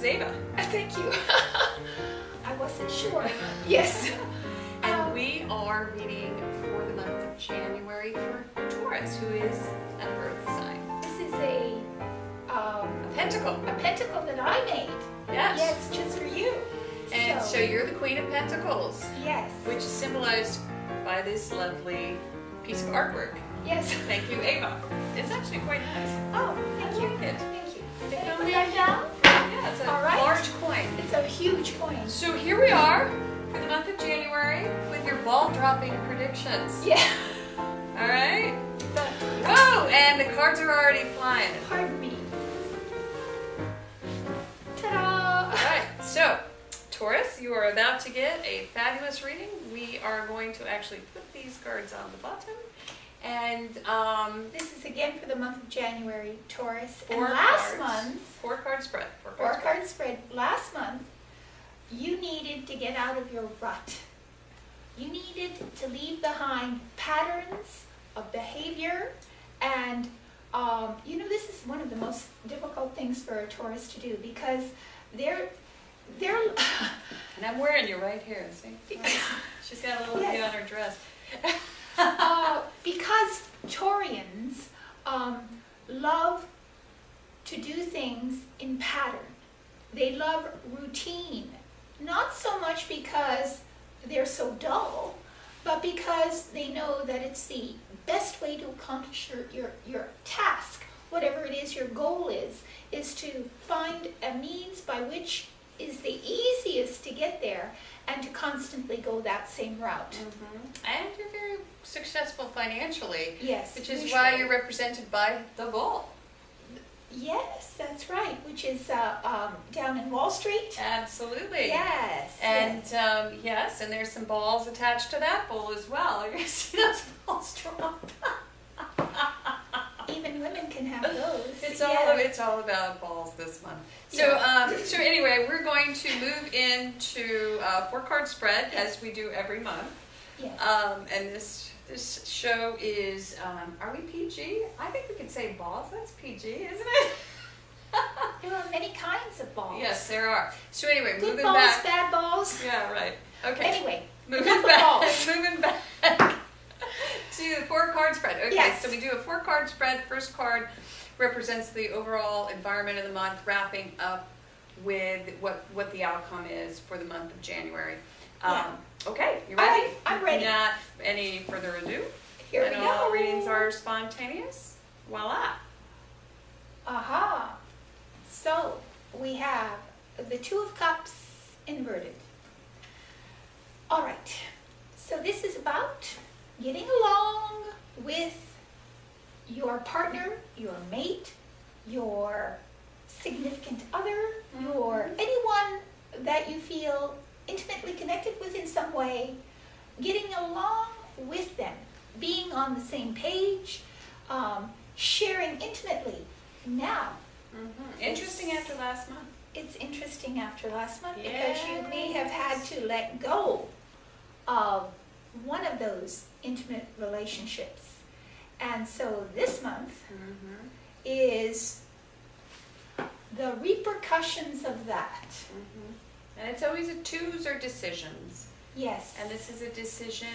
is Ava. Thank you. I wasn't sure. Yes. And we are reading for the month of January for Taurus, who is an earth sign. This is a pentacle. A pentacle that I made. Yes. Yes, just for you. And so you're the Queen of Pentacles. Yes. Which is symbolized by this lovely piece of artwork. Yes. Thank you, Ava. It's actually quite nice. Oh, thank you. Like it. Thank you. Can Can I put that down? Yeah, it's a All right. large coin. It's a huge coin. So here we are for the month of January with your ball dropping predictions. Yeah. All right. Whoa! And the cards are already flying. Pardon me. Ta-da! All right. So, Taurus, you are about to get a fabulous reading. We are going to actually put these cards on the bottom. And this is again for the month of January, Taurus. Four and last cards. month, Four card spread. four card spread. Last month, you needed to get out of your rut. You needed to leave behind patterns of behavior, and you know, this is one of the most difficult things for a Taurus to do, because they're And I'm wearing you right here, see? She's got a little bit on her dress. because Taurians love to do things in pattern. They love routine, not so much because they're so dull, but because they know that it's the best way to accomplish your task, whatever it is your goal is to find a means by which is the easiest to get there and to constantly go that same route. Mm-hmm. And you're very successful financially. Yes. Which is why you're represented by the ball. Yes, that's right, which is down in Wall Street. Absolutely. Yes. And yes, and there's some balls attached to that bowl as well. You're going to see those balls drop. Even women can have those. It's all about balls this month. So so anyway, we're going to move into four card spread as we do every month. Yes. And this show is are we PG? I think we could say balls. That's PG, isn't it? There are many kinds of balls. Yes, there are. So anyway, good moving balls, back. bad balls. Yeah, right. Okay. Anyway, moving back. Moving back to the four card spread. Okay, yes. So we do a four card spread. First card represents the overall environment of the month, wrapping up with what the outcome is for the month of January. Okay, you ready? I'm ready. Not any further ado. Here we go. All readings are spontaneous. Voila. Aha. So we have the Two of Cups inverted. All right. So this is about getting along with your partner, your mate, your significant other, your anyone that you feel intimately connected with in some way, getting along with them, being on the same page, sharing intimately. Now, interesting after last month. It's interesting after last month because you may have had to let go of one of those intimate relationships. And so this month is the repercussions of that. And it's always a twos or decisions. Yes. And this is a decision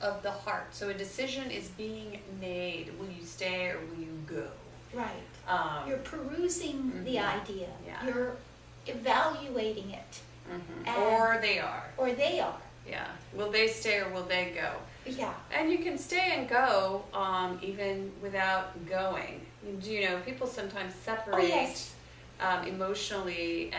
of the heart. So a decision is being made. Will you stay or will you go? Right. You're perusing the idea. Yeah. You're evaluating it. Or they are. Or they are. Yeah. Will they stay or will they go? Yeah. And you can stay and go even without going. You know, people sometimes separate emotionally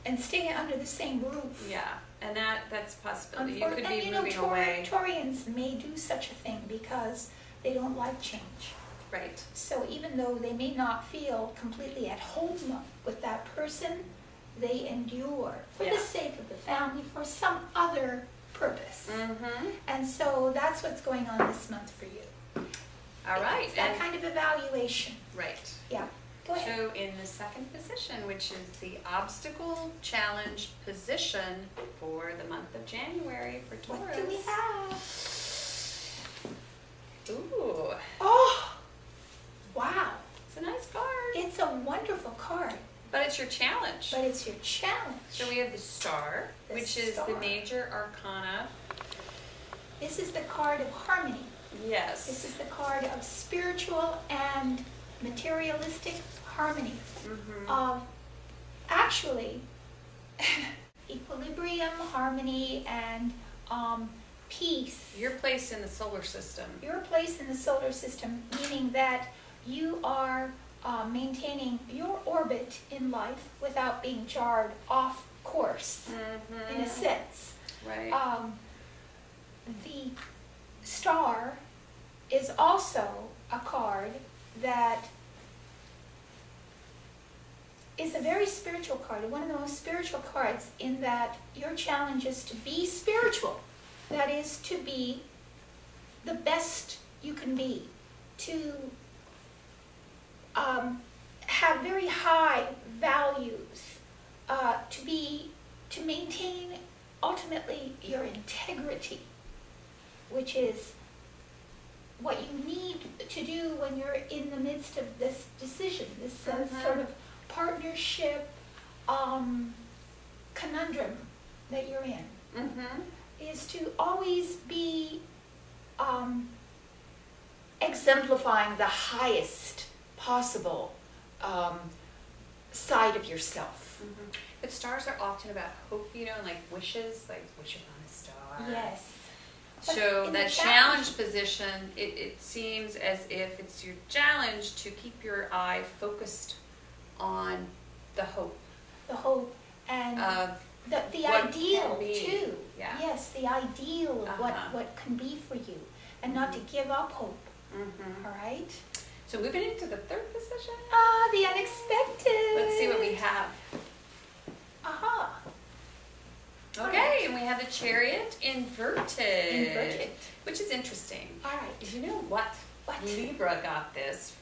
and stay under the same roof. Yeah. And that's a possibility. You could be and, moving away. Taurians may do such a thing because they don't like change. Right. So even though they may not feel completely at home with that person, they endure for the sake of the family, for some other purpose. And so that's what's going on this month for you. All right. It's that kind of evaluation. Right. Yeah. Go ahead. So in the second position, which is the obstacle challenge position for the month of January for Taurus. What do we have? Ooh. Oh, wow. It's a nice card. It's a wonderful card. But it's your challenge. But it's your challenge. So we have the Star, which is the major arcana. This is the card of harmony. Yes. This is the card of spiritual and materialistic harmony. Of actually equilibrium, harmony, and peace. Your place in the solar system. Your place in the solar system, meaning that you are maintaining your orbit in life without being jarred off course, in a sense. Right. The Star is also a card that is a very spiritual card, one of the most spiritual cards, in that your challenge is to be spiritual. That is, to be the best you can be, to have very high values, to maintain ultimately your integrity, which is what you need to do when you're in the midst of this decision, this sort of partnership conundrum that you're in, is to always be exemplifying the highest possible side of yourself. But stars are often about hope, you know, and like wishes, like wish upon a star. Yes. So that challenge position, it seems as if it's your challenge to keep your eye focused on the hope. The hope and the ideal too. Yeah. Yes, the ideal of what can be for you, and not to give up hope. All right. So moving into the third position. The unexpected. Let's see what we have. Okay, and we have the Chariot inverted. Which is interesting. All right. You know what? Libra got this.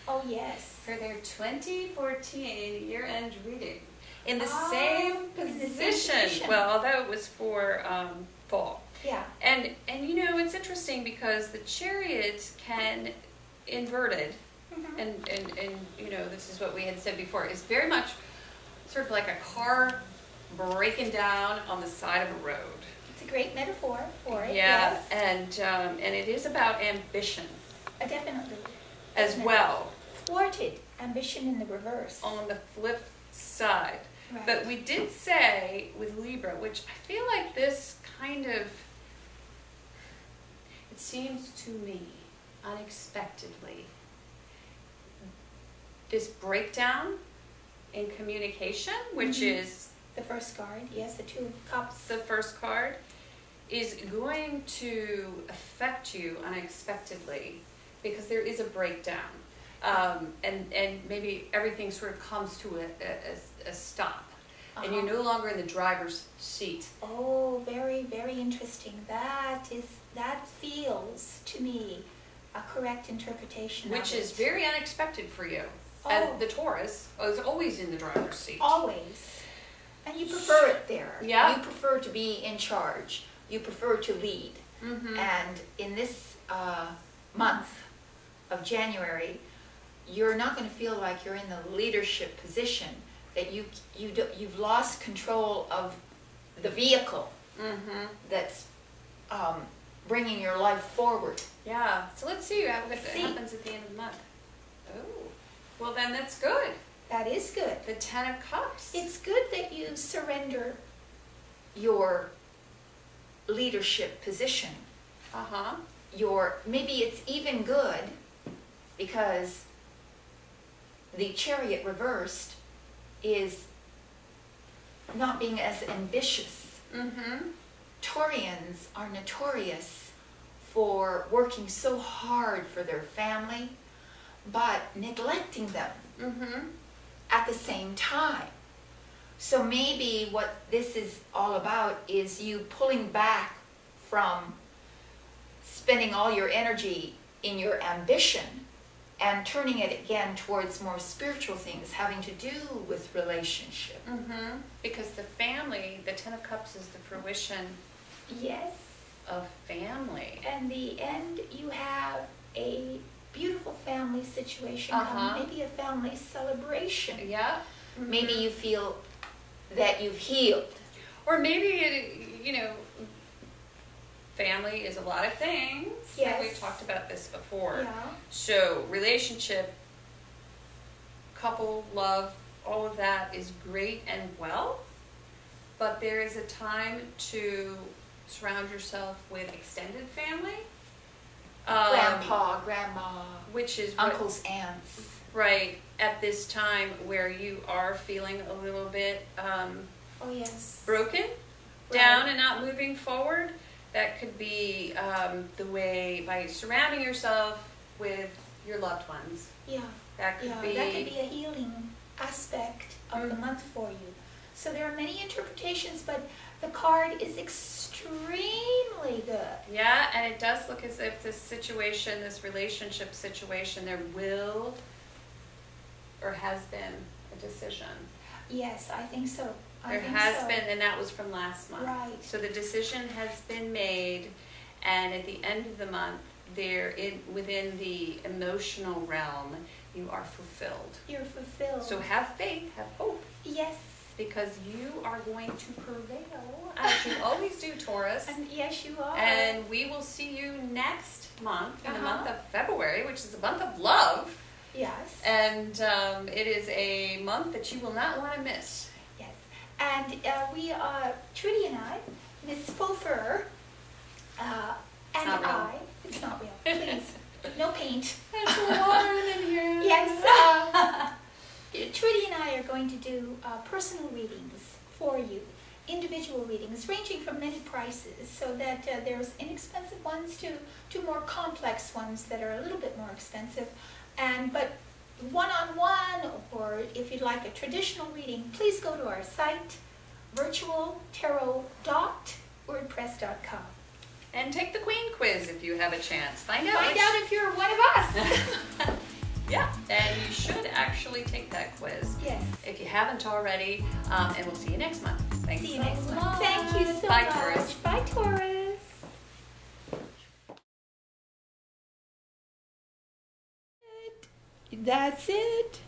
Oh, yes. For their 2014 year-end reading. In the same position. Well, although it was for fall. Yeah. And you know, it's interesting because the Chariot can, inverted, and you know, this is what we had said before, is very much sort of like a car breaking down on the side of a road. It's a great metaphor for it. Yeah, yes. And it is about ambition. Definitely. As well. Thwarted ambition in the reverse. On the flip side. Right. But we did say with Libra, which I feel like this kind of, it seems to me, unexpectedly, this breakdown in communication, which is the first card, yes, the Two of Cups. The first card is going to affect you unexpectedly because there is a breakdown. And maybe everything sort of comes to a stop. And you're no longer in the driver's seat. Oh, very, very interesting. That feels to me a correct interpretation. Which is very unexpected for you. And the Taurus is always in the driver's seat. Always. And you prefer it there. Yeah. You prefer to be in charge. You prefer to lead. And in this month of January, you're not going to feel like you're in the leadership position, that you've lost control of the vehicle that's bringing your life forward. Yeah. So let's see what happens at the end of the month. Oh, well then that's good. That is good. The Ten of Cups. It's good that you surrender your leadership position. Maybe it's even good because the Chariot reversed is not being as ambitious. Taurians are notorious for working so hard for their family, but neglecting them at the same time. So maybe what this is all about is you pulling back from spending all your energy in your ambition and turning it again towards more spiritual things having to do with relationship. Because the family, the Ten of Cups is the fruition of family. And the end, you have a beautiful family situation coming, maybe a family celebration. Yeah. Maybe you feel that you've healed. Or maybe, family is a lot of things. Yes. We've talked about this before. Yeah. So relationship, couple, love, all of that is great and well, but there is a time to surround yourself with extended family. Grandpa, grandma, which is uncles, aunts. Right, at this time where you are feeling a little bit Oh yes. broken, down and not moving forward. That could be the way by surrounding yourself with your loved ones. Yeah. That could be a healing aspect of the month for you. So there are many interpretations, but the card is extremely good. Yeah, and it does look as if this situation, this relationship situation, there will or has been a decision. Yes, I think so. There has been, and that was from last month. Right. So the decision has been made, and at the end of the month, within the emotional realm, you are fulfilled. You're fulfilled. So have faith, have hope. Yes. Because you are going to prevail, as you always do, Taurus. And yes, you are. And we will see you next month, in the month of February, which is a month of love. Yes. And it is a month that you will not want to miss. Yes. And we are, Trudy and I, Miss Fulfer, and not real. I, it's not real, please, no paint. It's warm in here. Yes. Trudy and I are going to do personal readings for you, individual readings ranging from many prices, so that there's inexpensive ones to more complex ones that are a little bit more expensive. But one-on-one, or if you'd like a traditional reading, please go to our site, virtualtarot.wordpress.com. And take the Queen quiz if you have a chance. Find out if you're one of us. Yeah, and you should actually take that quiz. Yes. If you haven't already, and we'll see you next month. Thanks. See you next month. Thank you so Bye, much. Taurus. Bye, Taurus. That's it.